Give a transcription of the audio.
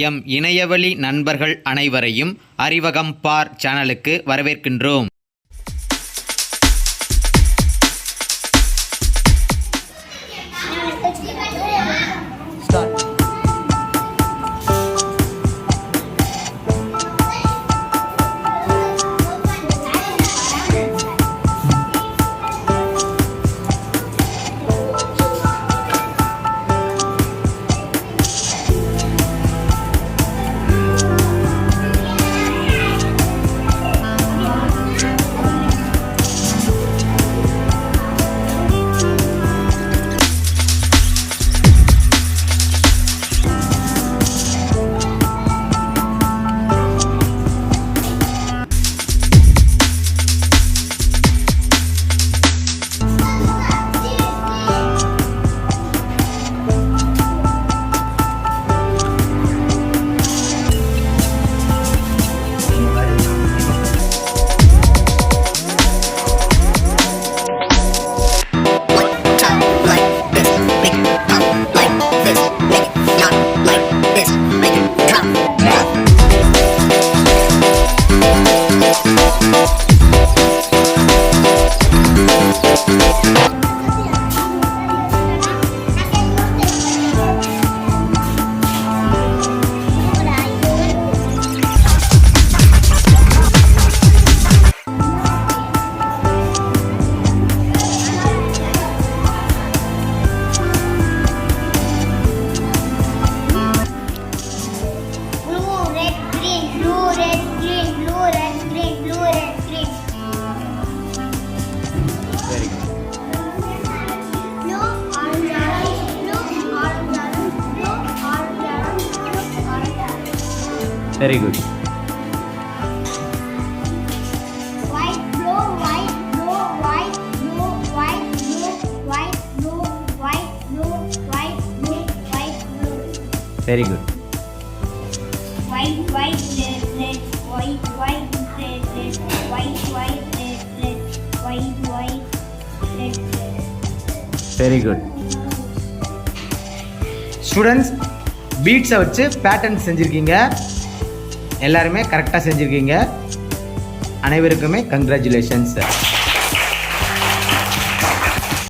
M இணையவழி நண்பர்கள் அனைவரையும் அறிவகம் பார் சேனலுக்கு வரவேற்கின்றோம். Very good. White, blue, white, blue, white, blue, white, blue, white, blue, white, blue, white, blue, white, blue. Very good. White, white, red, red, white, white, red, red, white, white, red, red, white, white, red, red. Very good. Students, beads வச்சு pattern செஞ்சிருக்கீங்க. எல்லாருமே கரெக்டாக செஞ்சுருக்கீங்க. அனைவருக்குமே congratulations.